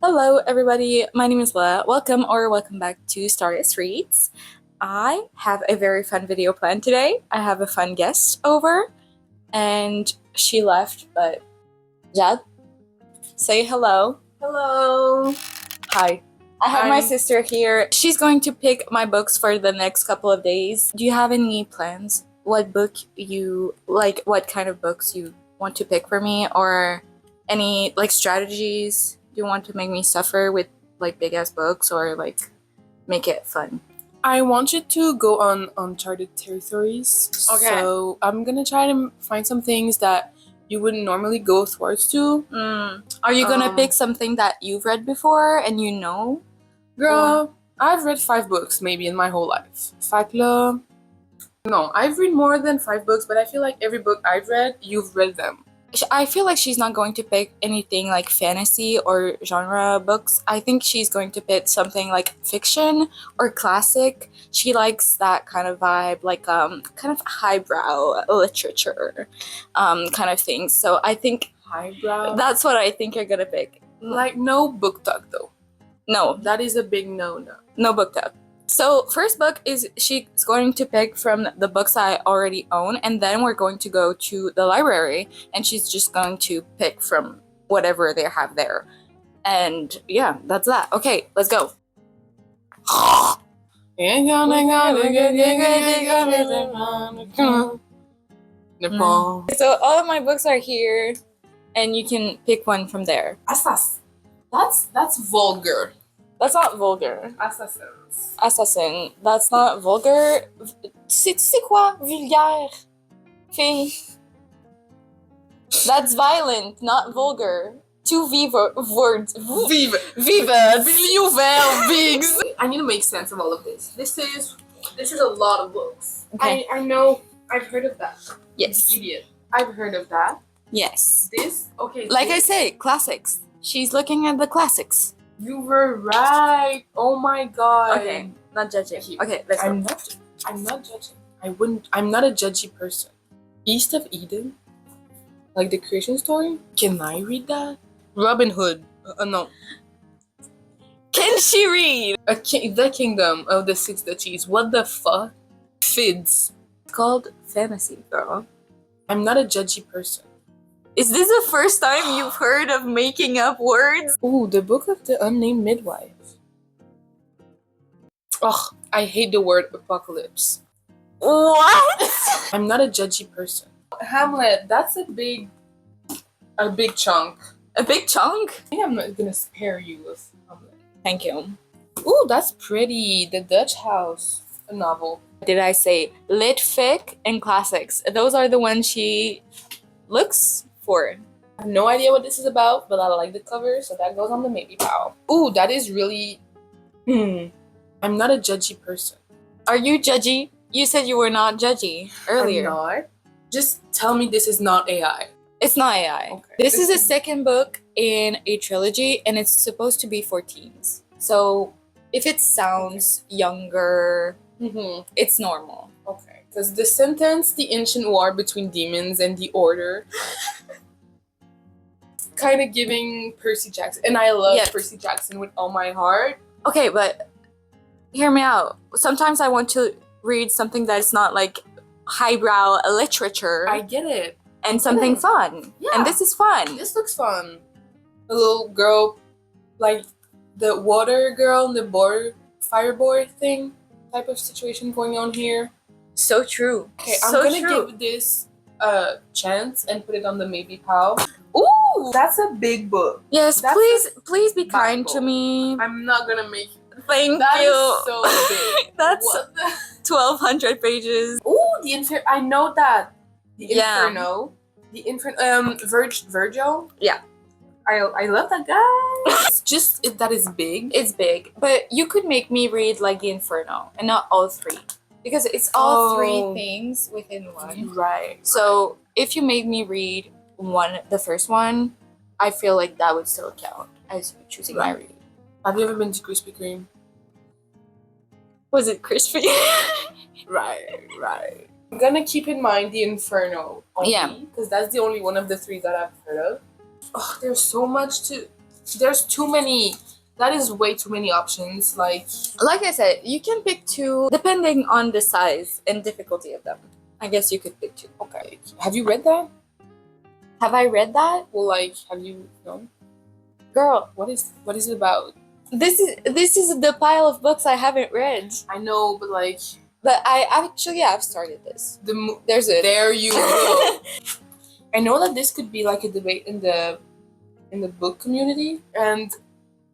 Hello, everybody. My name is La. Welcome back to Stardust Reads. I have a very fun video planned today. I have a fun guest over, and she left, but Jad, say hello. Hello. Hi. I have my sister here. She's going to pick my books for the next couple of days. Do you have any plans? What book you like? What kind of books you want to pick for me, or any strategies? Do you want to make me suffer with big ass books, or make it fun? I want you to go on uncharted territories. Okay. So I'm gonna try to find some things that you wouldn't normally go towards to. Are you gonna pick something that you've read before and you know? Girl, I've read 5 books maybe in my whole life. Fakla. No, I've read more than 5 books, but I feel like every book I've read, you've read them. I feel like she's not going to pick anything like fantasy or genre books. I think she's going to pick something like fiction or classic. She likes that kind of vibe, kind of highbrow literature, kind of thing. So I think Highbrow. that's what I think you're gonna pick. Like no book talk though. No, That is a big no-no. no book talk. So first book is she's going to pick from the books I already own, and then we're going to go to the library and she's just going to pick from whatever they have there. And yeah, that's that. Okay, let's go. So all of my books are here and you can pick one from there. That's vulgar. That's not vulgar. Assassins. Assassin. That's not vulgar. C'est quoi? Vulgaire. Fille. That's violent, not vulgar. Two words. Vive. Viva. Vigs. I need to make sense of all of this. This is a lot of books. Okay. I know. I've heard of that. Yes. Idiot. I've heard of that. Yes. This. Okay. Like I say, classics. She's looking at the classics. You were right. Oh my god. Okay. Not judging. Okay, let's go. I'm not judging. I'm not a judgy person. East of Eden? Like the creation story? Can I read that? Robin Hood. No. Can she read? The Kingdom of the Six Duchies. What the fuck? Fids. It's called fantasy, girl. I'm not a judgy person. Is this the first time you've heard of making up words? Ooh, the Book of the Unnamed Midwife. Ugh, I hate the word apocalypse. What? I'm not a judgy person. Hamlet, that's a big chunk. A big chunk? I think I'm not gonna spare you with Hamlet. Thank you. Ooh, that's pretty. The Dutch House, a novel. Did I say lit fic and classics? Those are the ones she looks for. I have no idea what this is about, but I like the cover, so that goes on the maybe pile. Ooh, that is really... I'm not a judgy person. Are you judgy? You said you were not judgy earlier. I'm not. Just tell me this is not AI. It's not AI. Okay. This is a second book in a trilogy, and it's supposed to be for teens. So if it sounds younger, it's normal. Okay. Because the sentence, the ancient war between demons and the order, kind of giving Percy Jackson. And I love Percy Jackson with all my heart. Okay, but hear me out. Sometimes I want to read something that is not like highbrow literature. I get it. And something fun. Yeah. And this is fun. This looks fun. A little girl, like the water girl and the fire boy thing type of situation going on here. So true. Okay, I'm gonna give this a chance and put it on the maybe pile. Ooh! That's a big book. Yes, That's please be kind to Bible. me. I'm not gonna make it. Thank That you. is so big. That's What the... 1,200 pages. Ooh, the Inferno. I know that. The Yeah. Inferno. The Inferno. Virgil. Yeah. I love that guy. It's just that is big. It's big. But you could make me read like the Inferno and not all three. Because it's all three things within one. Right. So if you made me read the first one, I feel like that would still count as you choosing my reading. Have you ever been to Krispy Kreme? Was it crispy? Right. I'm gonna keep in mind the Inferno. Because that's the only one of the 3 that I've heard of. Oh, there's so much to there's too many. That is way too many options. Like I said, you can pick two depending on the size and difficulty of them. I guess you could pick two. okay, have you read that? Have I read that? Well, like, have you? No. Girl, What is it about? this is the pile of books I haven't read. I know, but like, But I've started this. There's it. There you go. I know that this could be like a debate in the book community,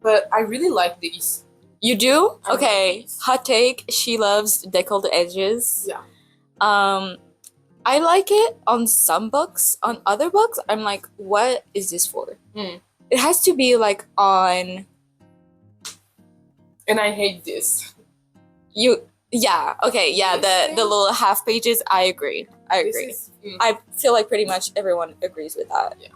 but I really like these. You do? I Okay. like these. Hot take. She loves deckled edges. Yeah. I like it on some books. On other books, I'm like, what is this for? It has to be like on. And I hate this. Yeah. Okay. Yeah. The little half pages. I agree. I feel like pretty much everyone agrees with that. Yeah.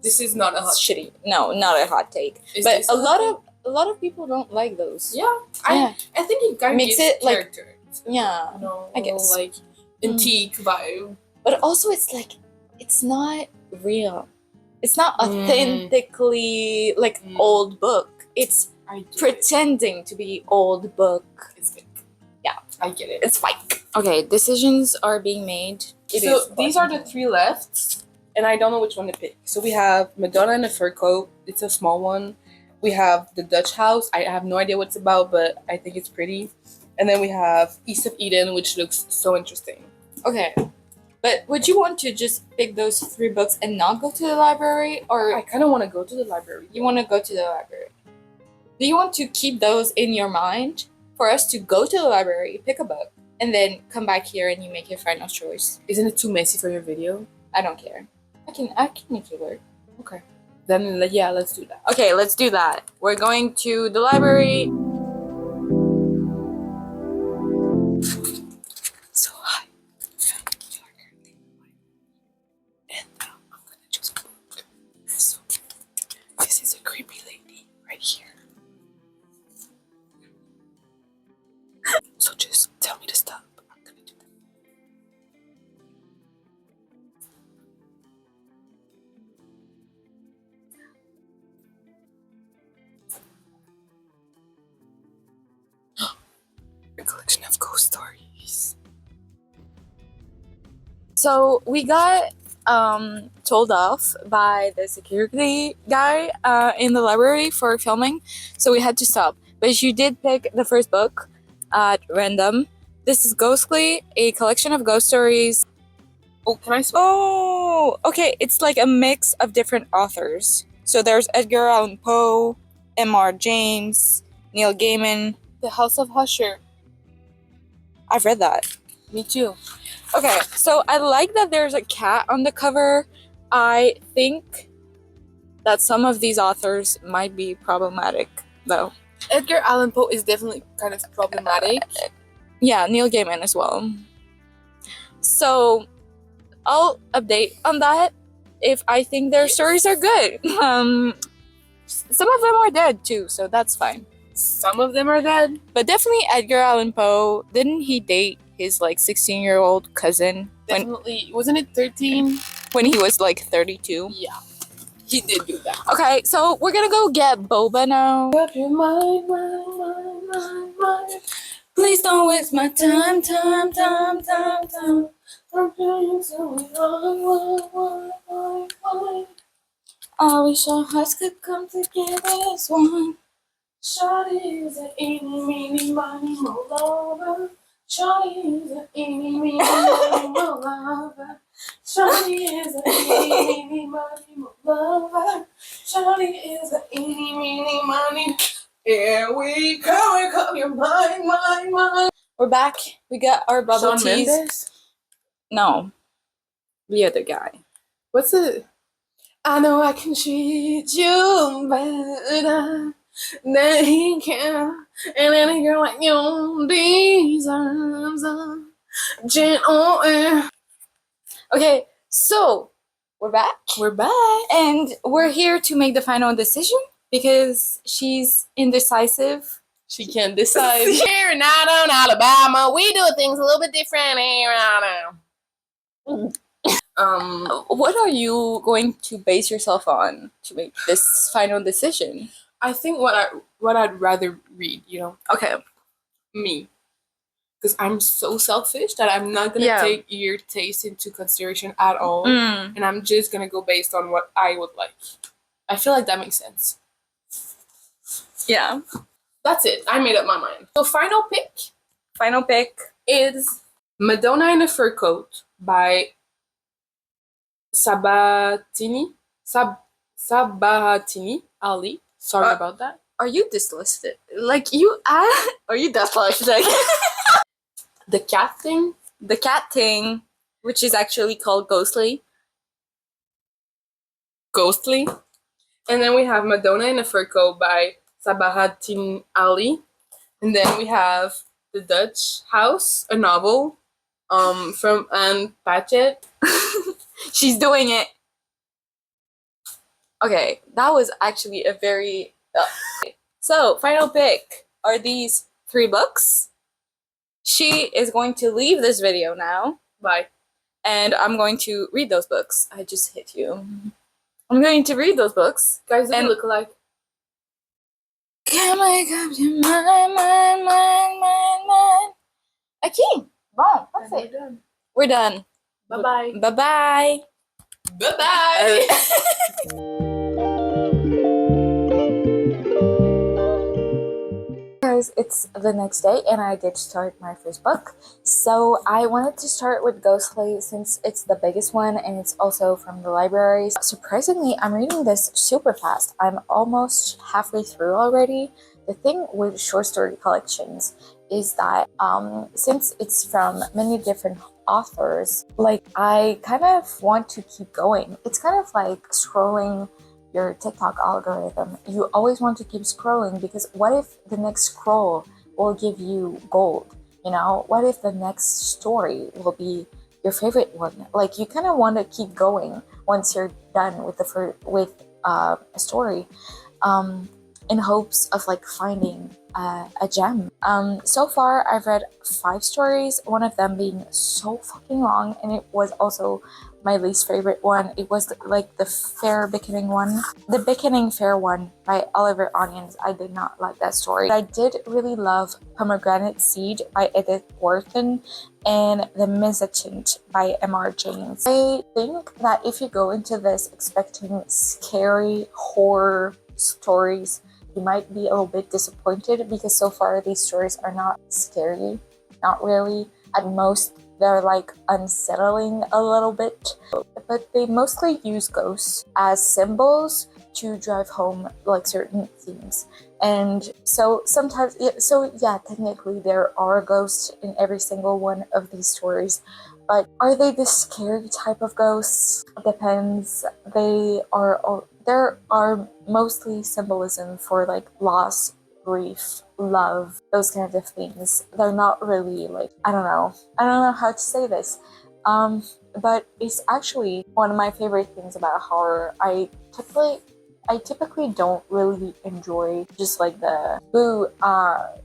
This is not a hot shitty. No, not a hot take. But a lot of people don't like those. Yeah. I think it kind of makes gives it like character. yeah. You know, I guess like antique vibe. But also, it's like it's not real. It's not authentically like old book. It's pretending to be old book. It's fake. Yeah, I get it. it's fake. Okay, decisions are being made. So these are the three left, and I don't know which one to pick. So we have Madonna in a fur coat. It's a small one. We have the Dutch house. I have no idea what it's about, but I think it's pretty. And then we have East of Eden, which looks so interesting. Okay. But would you want to just pick those three books and not go to the library? Or I kind of want to go to the library. You want to go to the library? Do you want to keep those in your mind for us to go to the library, pick a book, and then come back here and you make your final choice? Isn't it too messy for your video? I don't care. I can make it work. Okay. Then, yeah, let's do that. Okay, let's do that. We're going to the library. So hi. And I'm gonna choose a book. So this is a creepy lady right here. So just tell me to stop. I'm gonna do that. A collection of ghost stories. So we got told off by the security guy in the library for filming, so we had to stop. But you did pick the first book at random. This is Ghostly, a collection of ghost stories. Oh, can I spell? Oh, okay. It's like a mix of different authors. So there's Edgar Allan Poe, M.R. James, Neil Gaiman. The House of Usher. I've read that. Me too. Okay, so I like that there's a cat on the cover. I think that some of these authors might be problematic, though. Edgar Allan Poe is definitely kind of problematic. Yeah, Neil Gaiman as well. So I'll update on that if I think their stories are good. Some of them are dead too, so that's fine. Some of them are dead. But definitely Edgar Allan Poe. Didn't he date his like 16-year-old cousin? Definitely. Wasn't it 13? When he was like 32? Yeah. He did do that. Okay, so we're gonna go get boba now. Up your mind. Please don't waste my time. I'm feeling so wrong. I wish our hearts could come together as one. Shawty is a eeny, meeny, miny, mo lover. Shawty is a eeny, meeny, miny, mo lover. Shawty is a eeny, meeny, miny, mo lover. Shawty is a eeny, meeny, miny. Here we come your mind. We're back. We got our bubble Shawn teas. Mendes? No, the other guy. What's it? I know I can treat you better than he can, and any girl like you deserves a gentle air. Okay, so we're back. We're back. And we're here to make the final decision because she's indecisive. She can't decide. Here in Alabama, we do things a little bit different here. What are you going to base yourself on to make this final decision? I think what I'd rather read, Okay. me, because I'm so selfish that I'm not gonna Yeah. take your taste into consideration at all, and I'm just gonna go based on what I would like. I feel like that makes sense. Yeah. That's it. I made up my mind. So final pick is Madonna in a Fur Coat by Sabatini. Sabatini Ali. Sorry about that. Are you dyslexic? Like you are you dyslexic? The cat thing. The cat thing, which is actually called Ghostly. Ghostly. And then we have Madonna in a Fur Coat by Sabahattin Ali. And then we have The Dutch House, a novel from Anne Patchett. She's doing it. Okay, that was actually a very... So, final pick are these 3 books. She is going to leave this video now. Bye. And I'm going to read those books. I just hit you. I'm going to read those books. Guys, they look alike. Can I come to mine? Okay, bon, that's it. We're done. Bye-bye. Bye-bye. Bye-bye. Guys, it's the next day and I did start my first book. So I wanted to start with Ghostly since it's the biggest one and it's also from the libraries. Surprisingly, I'm reading this super fast. I'm almost halfway through already. The thing with short story collections is that since it's from many different authors, like I kind of want to keep going. It's kind of like scrolling your TikTok algorithm. You always want to keep scrolling because what if the next scroll will give you gold? You know, what if the next story will be your favorite one? Like you kind of want to keep going once you're done with a story, in hopes of like finding a gem. So far I've read 5 stories, one of them being so fucking long, and it was also my least favorite one. It was like the Fair Beckoning one. The Beckoning Fair one by Oliver Onions. I did not like that story. I did really love Pomegranate Seed by Edith Wharton and The Mezzotint by M.R. James. I think that if you go into this expecting scary horror stories, you might be a little bit disappointed because so far these stories are not scary, not really. At most, they're like unsettling a little bit, but they mostly use ghosts as symbols to drive home like certain themes. And so sometimes, yeah, technically there are ghosts in every single one of these stories, but are they the scary type of ghosts? Depends. There are mostly symbolism for like loss, grief, love, those kinds of things. They're not really like, I don't know how to say this. But it's actually one of my favorite things about horror. I typically don't really enjoy just like the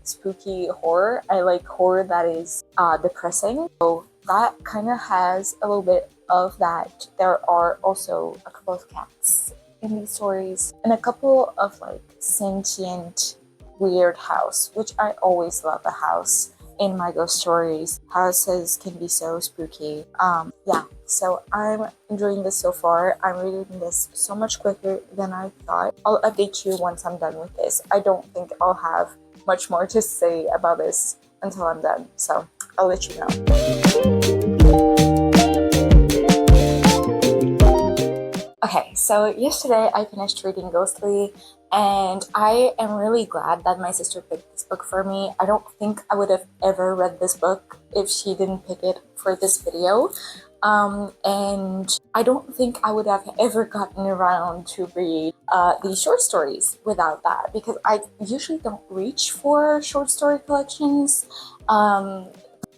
spooky horror. I like horror that is depressing. So that kind of has a little bit of that. There are also a couple of cats in these stories and a couple of like sentient weird house, which I always love a house in my ghost stories. Houses can be so spooky. Yeah, so I'm enjoying this so far. I'm reading this so much quicker than I thought. I'll update you once I'm done with this. I don't think I'll have much more to say about this until I'm done, so I'll let you know. Okay, so yesterday I finished reading Ghostly, and I am really glad that my sister picked this book for me. I don't think I would have ever read this book if she didn't pick it for this video. And I don't think I would have ever gotten around to read these short stories without that, because I usually don't reach for short story collections.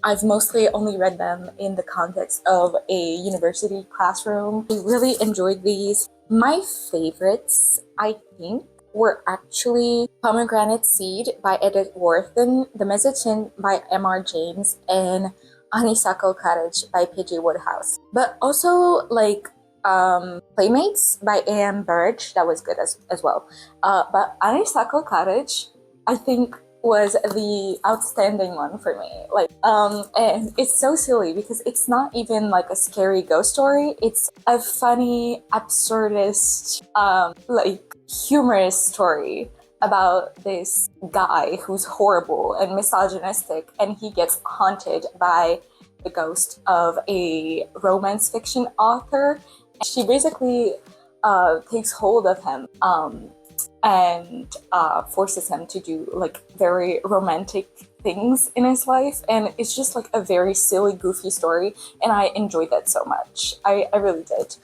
I've mostly only read them in the context of a university classroom. I really enjoyed these. My favorites, I think, were actually Pomegranate Seed by Edith Wharton, The Mezzotint by M.R. James, and Honeysuckle Cottage by PJ Woodhouse. But also like Playmates by A.M. Burridge, that was good as well. But Honeysuckle Cottage, I think, was the outstanding one for me. Like, and it's so silly because it's not even like a scary ghost story. It's a funny, absurdist, like humorous story about this guy who's horrible and misogynistic, and he gets haunted by the ghost of a romance fiction author. She basically takes hold of him and forces him to do like very romantic things in his life, and it's just like a very silly, goofy story, and I enjoyed that so much. I really did.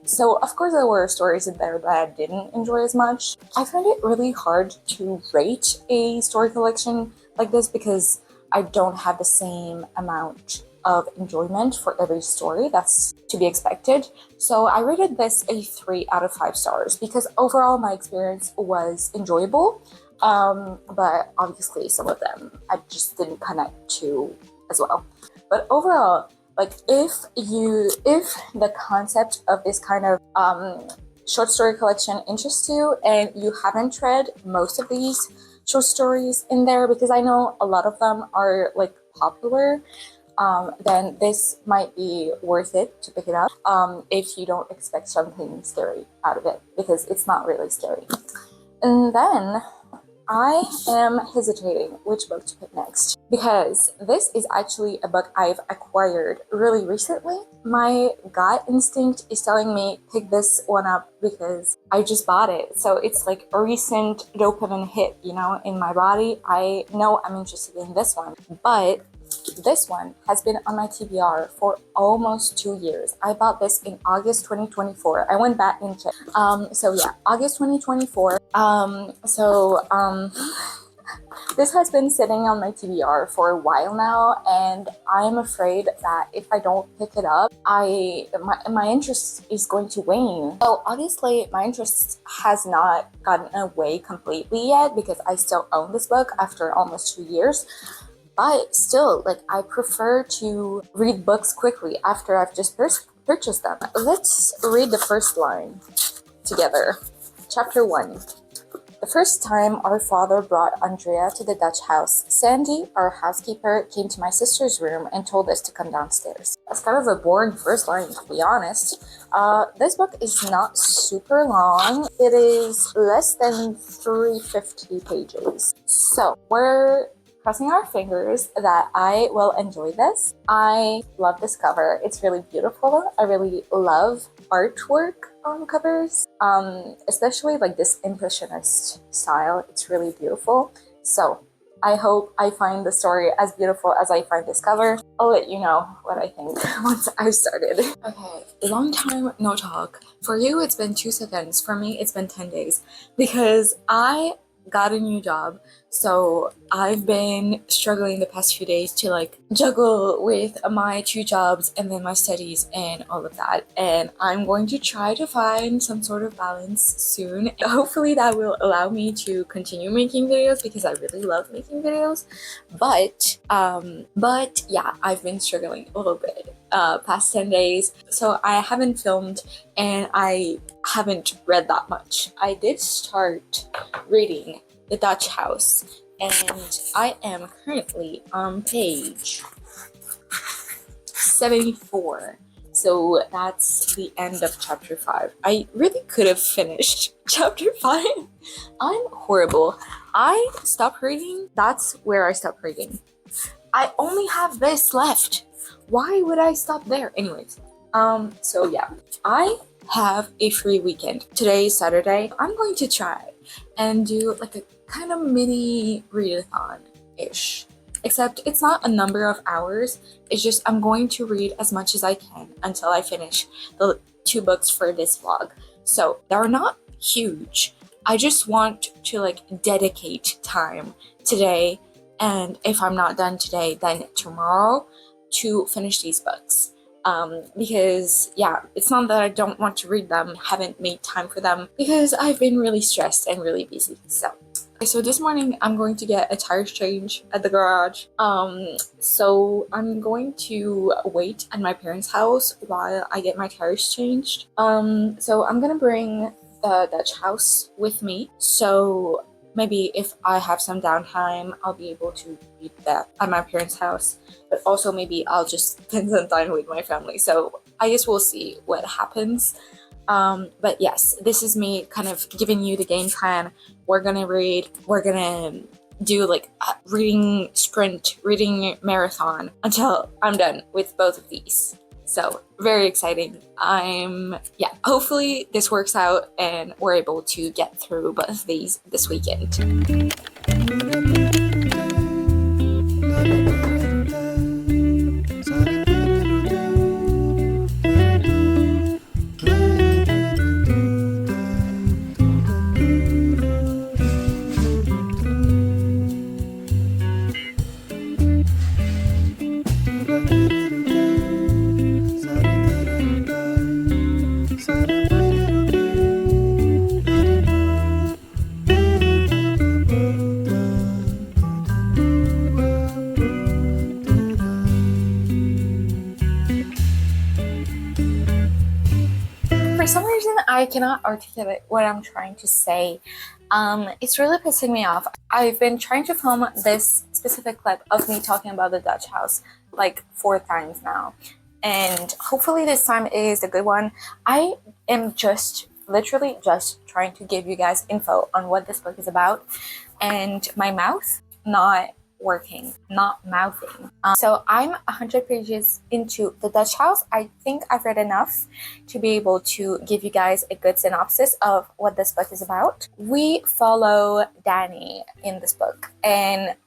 So of course there were stories in there that I didn't enjoy as much. I find it really hard to rate a story collection like this because I don't have the same amount of enjoyment for every story. That's to be expected. So I rated this a 3 out of 5 stars because overall my experience was enjoyable. But obviously some of them I just didn't connect to as well. But overall, like if the concept of this kind of short story collection interests you and you haven't read most of these short stories in there, because I know a lot of them are like popular, then this might be worth it to pick it up if you don't expect something scary out of it, because it's not really scary. And then I am hesitating which book to pick next because this is actually a book I've acquired really recently. My gut instinct is telling me pick this one up because I just bought it. So it's like a recent dopamine hit, you know, in my body. I know I'm interested in this one, but this one has been on my TBR for almost 2 years. I bought this in August 2024. I went back and checked. So yeah, August 2024. This has been sitting on my TBR for a while now, and I'm afraid that if I don't pick it up, my interest is going to wane. So obviously, my interest has not gotten away completely yet because I still own this book after almost 2 years. But still, like, I prefer to read books quickly after I've just purchased them. Let's read the first line together. Chapter 1. The first time our father brought Andrea to the Dutch house, Sandy, our housekeeper, came to my sister's room and told us to come downstairs. That's kind of a boring first line, to be honest. This book is not super long. It is less than 350 pages. So, we're crossing our fingers that I will enjoy this. I love this cover. It's really beautiful. I really love artwork on covers, especially like this impressionist style. It's really beautiful. So I hope I find the story as beautiful as I find this cover. I'll let you know what I think once I've started. Okay, long time no talk. For you, it's been 2 seconds. For me, it's been 10 days because I got a new job. So I've been struggling the past few days to like juggle with my 2 jobs and then my studies and all of that. And I'm going to try to find some sort of balance soon. Hopefully that will allow me to continue making videos because I really love making videos. But yeah, I've been struggling a little bit past 10 days. So I haven't filmed and I haven't read that much. I did start reading The Dutch House, and I am currently on page 74. So that's the end of chapter 5. I really could have finished chapter 5. I'm horrible. I stopped reading. That's where I stopped reading. I only have this left. Why would I stop there? Anyways, so yeah, I have a free weekend. Today is Saturday. I'm going to try and do like a kind of mini readathon-ish. Except it's not a number of hours. It's just I'm going to read as much as I can until I finish the 2 books for this vlog. So they're not huge. I just want to like dedicate time today, and if I'm not done today, then tomorrow, to finish these books. Because yeah, it's not that I don't want to read them, haven't made time for them, because I've been really stressed and really busy. So this morning I'm going to get a tire change at the garage. So I'm going to wait at my parents' house while I get my tires changed. So I'm gonna bring the Dutch house with me. So maybe if I have some downtime, I'll be able to read that at my parents' house. But also maybe I'll just spend some time with my family. So I guess we'll see what happens. But yes, this is me kind of giving you the game plan. We're gonna read, we're gonna do like a reading sprint, reading marathon until I'm done with both of these. So very exciting. Hopefully this works out and we're able to get through both of these this weekend. For some reason, I cannot articulate what I'm trying to say. It's really pissing me off. I've been trying to film this specific clip of me talking about the Dutch house like 4 times now. And hopefully this time is a good one. I am literally just trying to give you guys info on what this book is about. And my mouth, not working, not mouthing. So I'm 100 pages into the Dutch house. I think I've read enough to be able to give you guys a good synopsis of what this book is about. We follow Danny in this book, and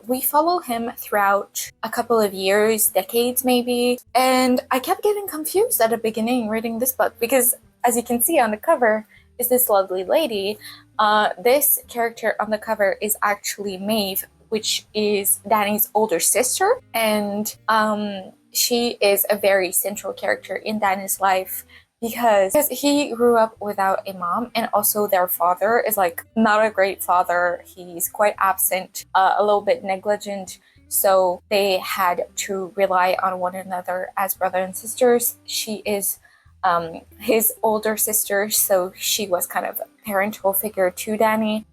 we follow him throughout a couple of years, decades maybe, and I kept getting confused at the beginning reading this book because, as you can see on the cover, is this lovely lady. This character on the cover is actually Maeve, which is Danny's older sister, and she is a very central character in Danny's life because he grew up without a mom, and also their father is like not a great father. He's quite absent, a little bit negligent, so they had to rely on one another as brother and sisters. She is his older sister, so she was kind of a parental figure to Danny,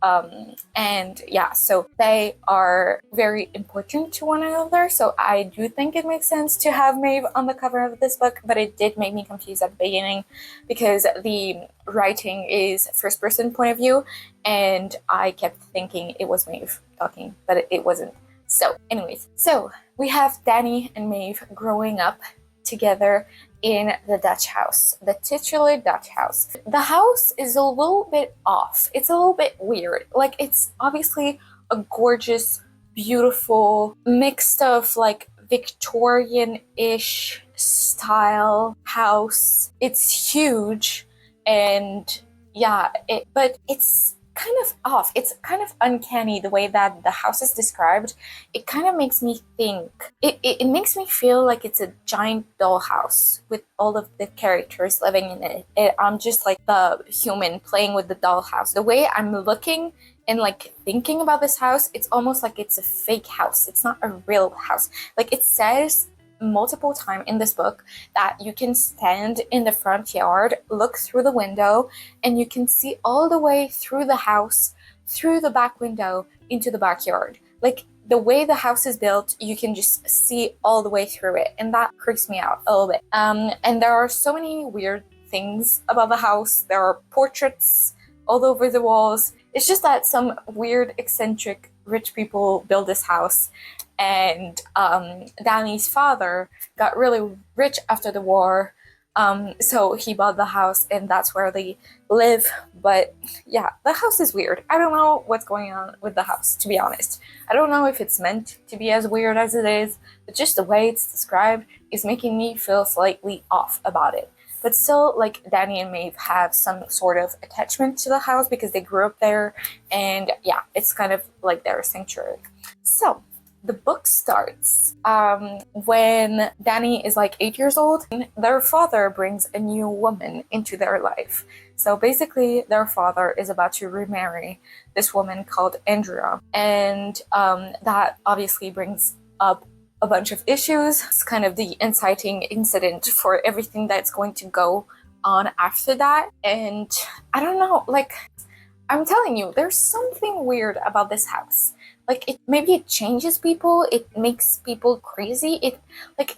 and yeah, so they are very important to one another. So I do think it makes sense to have Maeve on the cover of this book, but it did make me confused at the beginning because the writing is first person point of view, and I kept thinking it was Maeve talking, but it wasn't. So anyways, so we have Danny and Maeve growing up together in the Dutch house, the titular Dutch house. The house is a little bit off. It's a little bit weird. Like, it's obviously a gorgeous, beautiful, mixed of like Victorian-ish style house. It's huge, and yeah, but it's kind of off. It's kind of uncanny the way that the house is described. It kind of makes me think, it makes me feel like it's a giant dollhouse with all of the characters living in it. I'm just like the human playing with the dollhouse. The way I'm looking and like thinking about this house, it's almost like it's a fake house. It's not a real house. Like, it says multiple times in this book that you can stand in the front yard, look through the window, and you can see all the way through the house, through the back window into the backyard. Like, the way the house is built, you can just see all the way through it, and that creeps me out a little bit. And there are so many weird things about the house. There are portraits all over the walls. It's just that some weird, eccentric, rich people build this house, and Danny's father got really rich after the war, so he bought the house, and that's where they live. But yeah, the house is weird. I don't know what's going on with the house, to be honest. I don't know if it's meant to be as weird as it is, but just the way it's described is making me feel slightly off about it. But still, like, Danny and Maeve have some sort of attachment to the house because they grew up there, and yeah, it's kind of like their sanctuary. So the book starts when Danny is like 8 years old. Their father brings a new woman into their life. So basically, their father is about to remarry this woman called Andrea, and that obviously brings up a bunch of issues. It's kind of the inciting incident for everything that's going to go on after that. And I don't know, like, I'm telling you, there's something weird about this house. Like, maybe it changes people, it makes people crazy.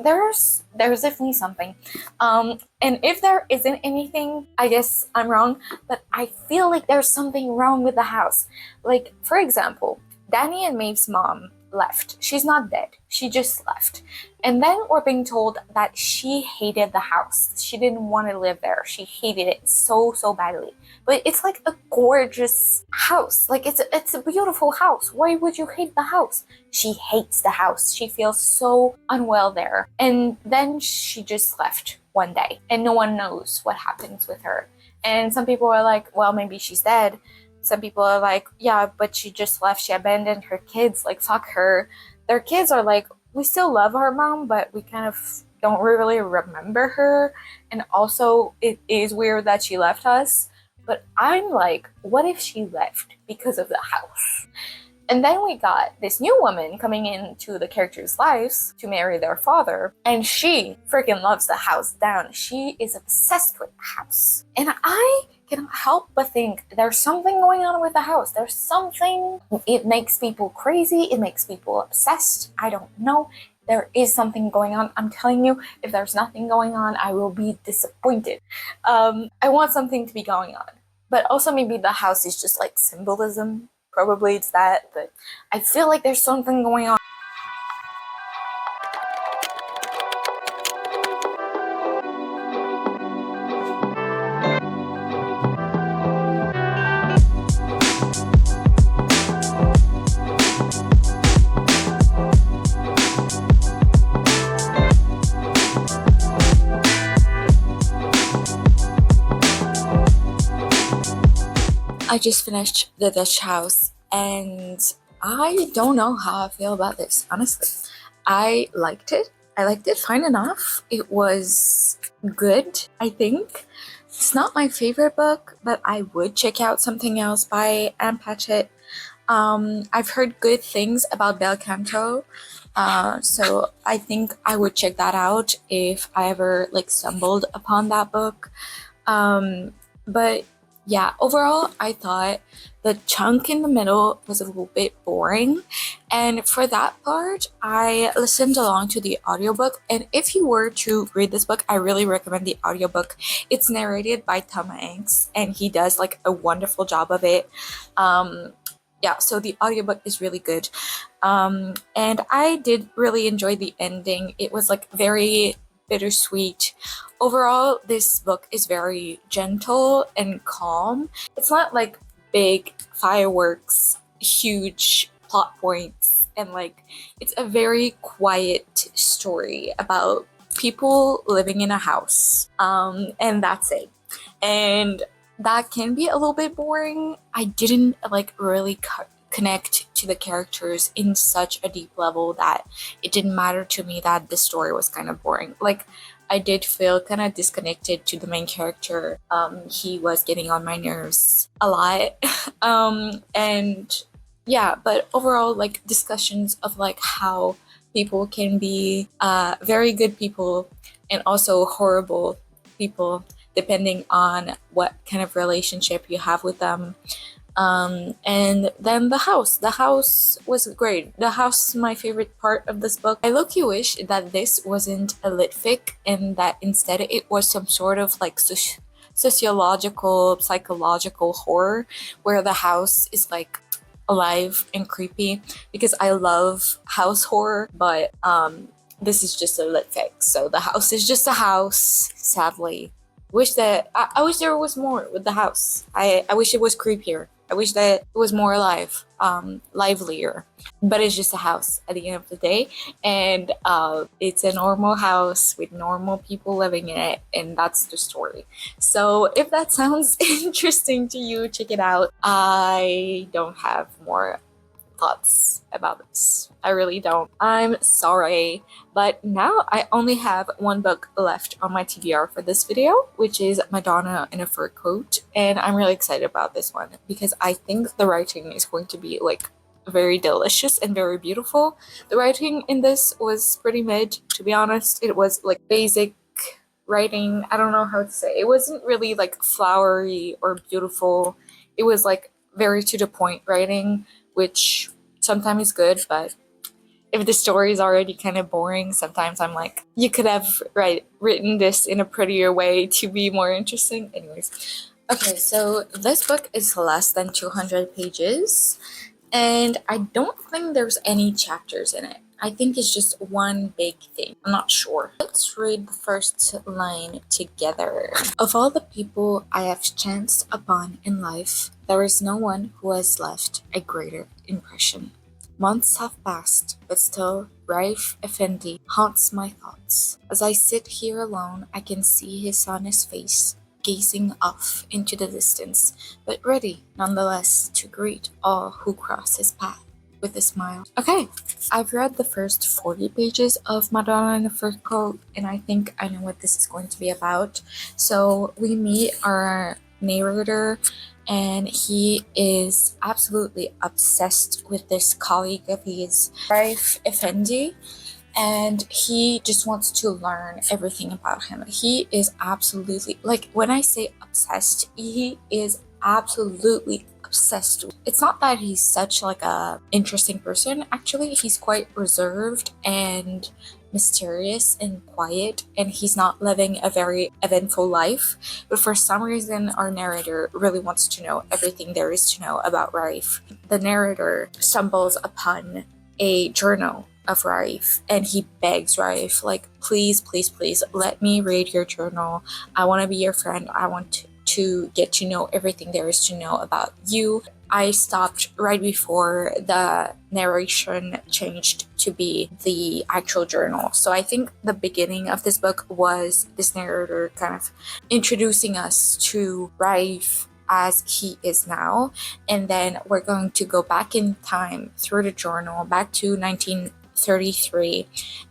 There's definitely something. And if there isn't anything, I guess I'm wrong, but I feel like there's something wrong with the house. Like, for example, Danny and Maeve's mom left. She's not dead. She just left. And then we're being told that she hated the house. She didn't want to live there. She hated it so badly. But it's like a gorgeous house. Like, it's a beautiful house. Why would you hate the house? She hates the house. She feels so unwell there. And then she just left one day, and no one knows what happens with her. And some people are like, well, maybe she's dead. Some people are like, yeah, but she just left. She abandoned her kids. Like, fuck her. Their kids are like, we still love our mom, but we kind of don't really remember her. And also, it is weird that she left us. But I'm like, what if she left because of the house? And then we got this new woman coming into the characters' lives to marry their father, and she freaking loves the house down. She is obsessed with the house. And I cannot help but think there's something going on with the house. There's something. It makes people crazy. It makes people obsessed. I don't know. There is something going on. I'm telling you, if there's nothing going on, I will be disappointed. I want something to be going on. But also maybe the house is just like symbolism. Probably it's that, but I feel like there's something going on. I just finished The Dutch House, and I don't know how I feel about this, honestly. I liked it. I liked it fine enough. It was good, I think. It's not my favorite book, but I would check out something else by Anne Patchett. I've heard good things about Bel Canto, so I think I would check that out if I ever like stumbled upon that book. But yeah, overall, I thought the chunk in the middle was a little bit boring. And for that part, I listened along to the audiobook. And if you were to read this book, I really recommend the audiobook. It's narrated by Tom Hanks, and he does like a wonderful job of it. Yeah, so the audiobook is really good. And I did really enjoy the ending. It was like very bittersweet. Overall, this book is very gentle and calm. It's not like big fireworks, huge plot points, and like it's a very quiet story about people living in a house. And that's it. And that can be a little bit boring. I didn't like really connect to the characters in such a deep level that it didn't matter to me that the story was kind of boring. Like, I did feel kind of disconnected to the main character. He was getting on my nerves a lot. And yeah, but overall, like, discussions of like how people can be very good people and also horrible people depending on what kind of relationship you have with them. And then the house was great. The house is my favorite part of this book. I low-key wish that this wasn't a lit fic and that instead it was some sort of like sociological, psychological horror where the house is like alive and creepy, because I love house horror, but this is just a lit fic. So the house is just a house, sadly. I wish there was more with the house. I wish it was creepier. I wish that it was more alive, livelier. But it's just a house at the end of the day, and it's a normal house with normal people living in it, and that's the story. So if that sounds interesting to you, check it out. I don't have more thoughts about this. I really don't. I'm sorry. But now I only have one book left on my TBR for this video, which is Madonna in a Fur Coat. And I'm really excited about this one because I think the writing is going to be like very delicious and very beautiful. The writing in this was pretty mid, to be honest. It was like basic writing. I don't know how to say. It wasn't really like flowery or beautiful. It was like very to the point writing, which sometimes is good, but if the story is already kind of boring, sometimes I'm like, you could have written this in a prettier way to be more interesting. Anyways, okay, so this book is less than 200 pages, and I don't think there's any chapters in it. I think it's just one big thing. I'm not sure. Let's read the first line together. Of all the people I have chanced upon in life, there is no one who has left a greater impression. Months have passed, but still Raif Effendi haunts my thoughts. As I sit here alone, I can see his honest face, gazing off into the distance, but ready nonetheless to greet all who cross his path with a smile. Okay, I've read the first 40 pages of Madonna in a Fur Coat, and I think I know what this is going to be about. So we meet our narrator, and he is absolutely obsessed with this colleague of his, Raif Effendi, and he just wants to learn everything about him. He is absolutely, like, when I say obsessed, he is absolutely obsessed. It's not that he's such like a interesting person. Actually, he's quite reserved and mysterious and quiet, and he's not living a very eventful life, but for some reason our narrator really wants to know everything there is to know about Raif. The narrator stumbles upon a journal of Raif, and he begs Raif, like, please, please, please let me read your journal. I want to be your friend. I want to get to know everything there is to know about you. I stopped right before the narration changed to be the actual journal. So I think the beginning of this book was this narrator kind of introducing us to Raif as he is now. And then we're going to go back in time through the journal, back to 1933.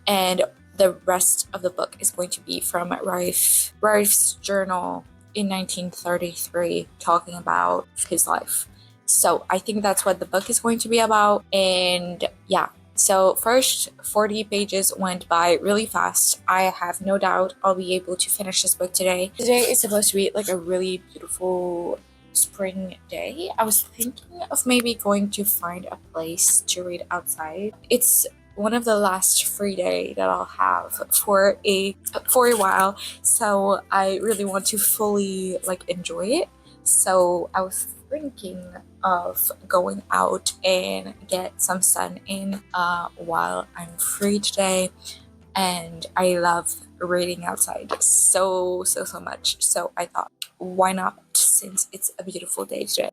And the rest of the book is going to be from Raif's journal in 1933, talking about his life. So I think that's what the book is going to be about. And yeah, so first 40 pages went by really fast. I have no doubt I'll be able to finish this book today. Today is supposed to be like a really beautiful spring day. I was thinking of maybe going to find a place to read outside. It's one of the last free day that I'll have for a while, so I really want to fully like enjoy it. So I was thinking of going out and get some sun in while I'm free today, and I love reading outside so much. So I thought, why not, since it's a beautiful day today.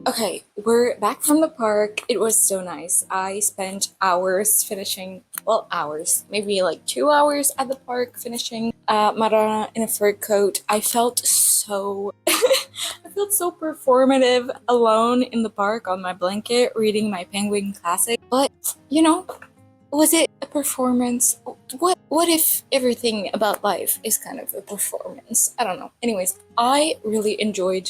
Okay, we're back from the park. It was so nice. I spent hours finishing, well, hours, maybe like 2 hours at the park finishing Madonna in a Fur Coat. I felt so I felt so performative alone in the park on my blanket reading my Penguin classic. But, you know, was it a performance? What if everything about life is kind of a performance? I don't know. Anyways, I really enjoyed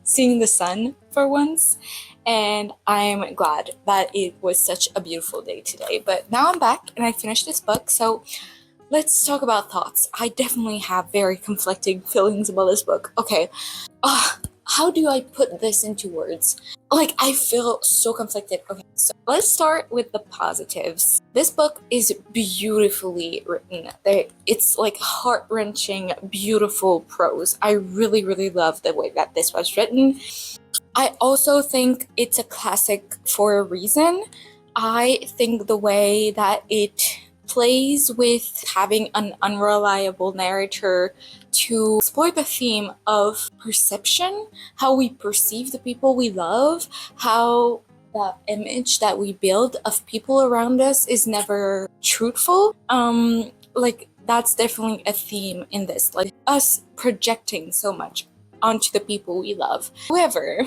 seeing the sun for once, and I'm glad that it was such a beautiful day today. But now I'm back and I finished this book, so let's talk about thoughts. I definitely have very conflicting feelings about this book. Okay, how do I put this into words? Like, I feel so conflicted. Okay, so let's start with the positives. This book is beautifully written. It's like heart-wrenching, beautiful prose. I really love the way that this was written. I also think it's a classic for a reason. I think the way that it plays with having an unreliable narrator to explore the theme of perception, how we perceive the people we love, how the image that we build of people around us is never truthful. Like that's definitely a theme in this, like us projecting so much onto the people we love. However,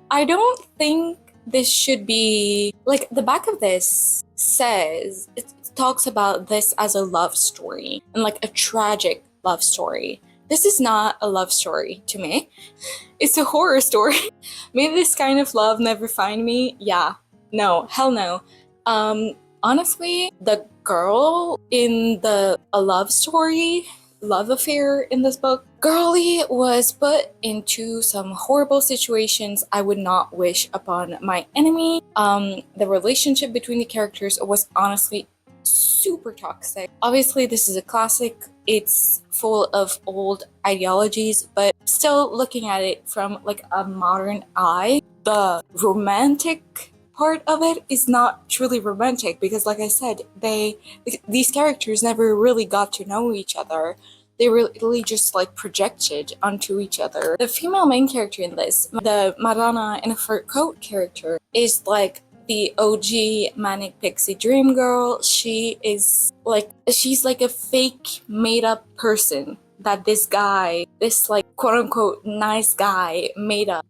I don't think this should be like the back of this says it talks about this as a love story and like a tragic love story. This is not a love story to me. It's a horror story. May this kind of love never find me? Yeah. No. Hell no. Honestly, the girl in the a love story, love affair in this book, girlie was put into some horrible situations I would not wish upon my enemy. The relationship between the characters was honestly super toxic. Obviously, this is a classic. It's full of old ideologies, but still looking at it from like a modern eye, the romantic part of it is not truly romantic because like I said, these characters never really got to know each other. They really just like projected onto each other. The female main character in this, the Madonna in a fur coat character, is like the OG manic pixie dream girl. She's like a fake made up person that this guy, this like quote unquote nice guy made up.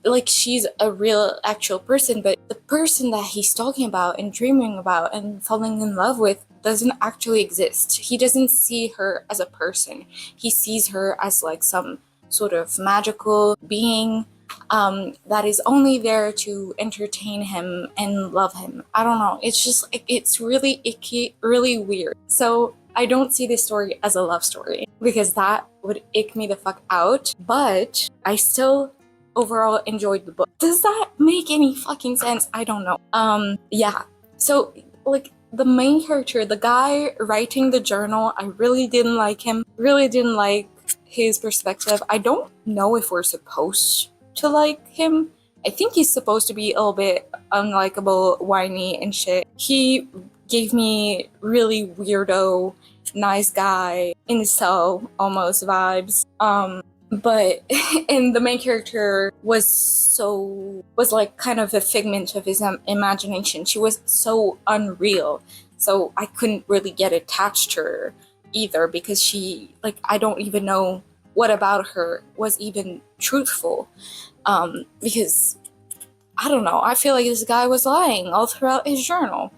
Like she's a real actual person, but the person that he's talking about and dreaming about and falling in love with doesn't actually exist. He doesn't see her as a person. He sees her as like some sort of magical being that is only there to entertain him and love him. I don't know. It's just it's really icky, really weird. So I don't see this story as a love story because that would ick me the fuck out. But I still overall enjoyed the book. Does that make any fucking sense? I don't know. Yeah. So like the main character, the guy writing the journal, I really didn't like him. Really didn't like his perspective. I don't know if we're supposed to like him. I think he's supposed to be a little bit unlikable, whiny and shit. He gave me really weirdo, nice guy, incel almost vibes. But and the main character was like kind of a figment of his imagination. She was so unreal, so I couldn't really get attached to her either because she like I don't even know what about her was even truthful. Because I don't know, I feel like this guy was lying all throughout his journal.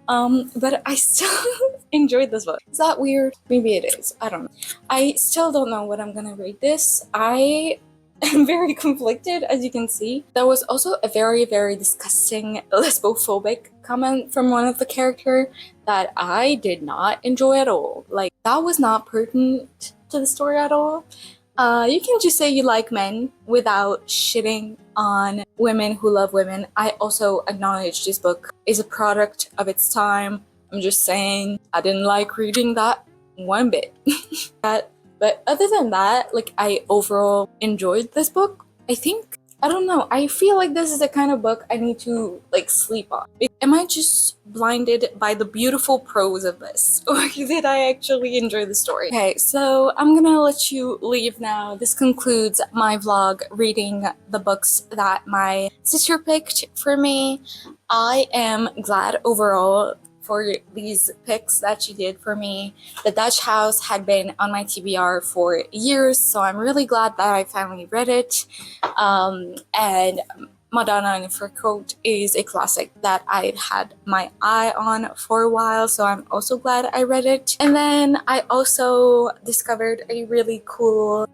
But I still enjoyed this book. Is that weird? Maybe it is. I don't know. I still don't know what I'm gonna rate this. I am very conflicted, as you can see. There was also a very, very disgusting lesbophobic comment from one of the characters that I did not enjoy at all. Like, that was not pertinent to the story at all. You can just say you like men without shitting on women who love women. I also acknowledge this book is a product of its time. I'm just saying I didn't like reading that one bit. But other than that, like I overall enjoyed this book. I don't know, I feel like this is the kind of book I need to like sleep on. Am I just blinded by the beautiful prose of this, or did I actually enjoy the story? Okay, so I'm gonna let you leave now. This concludes my vlog reading the books that my sister picked for me. I am glad overall for these picks that she did for me. The Dutch House had been on my TBR for years, so I'm really glad that I finally read it. And Madonna in a Fur Coat is a classic that I had my eye on for a while, so I'm also glad I read it. And then I also discovered a really cool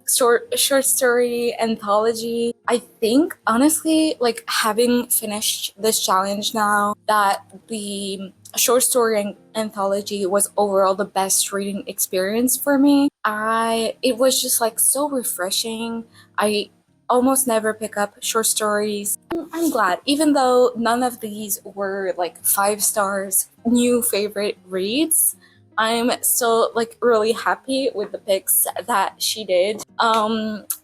short story anthology. I think honestly, like having finished this challenge now, that the short story anthology was overall the best reading experience for me. It was just like so refreshing. I almost never pick up short stories. I'm glad, even though none of these were like 5 stars new favorite reads, I'm still like really happy with the picks that she did.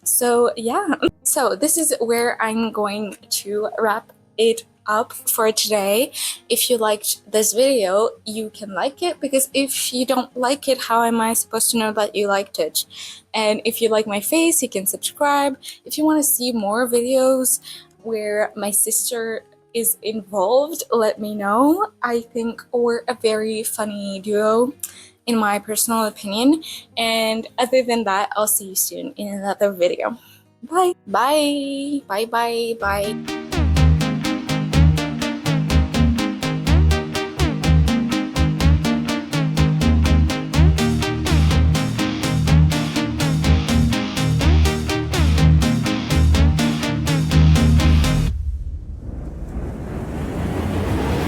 So yeah. So this is where I'm going to wrap it up for today. If you liked this video, you can like it, because if you don't like it, how am I supposed to know that you liked it? And if you like my face, you can subscribe. If you want to see more videos where my sister is involved, let me know. I think we're a very funny duo, in my personal opinion. And other than that, I'll see you soon in another video. Bye. Bye. Bye. Bye. Bye.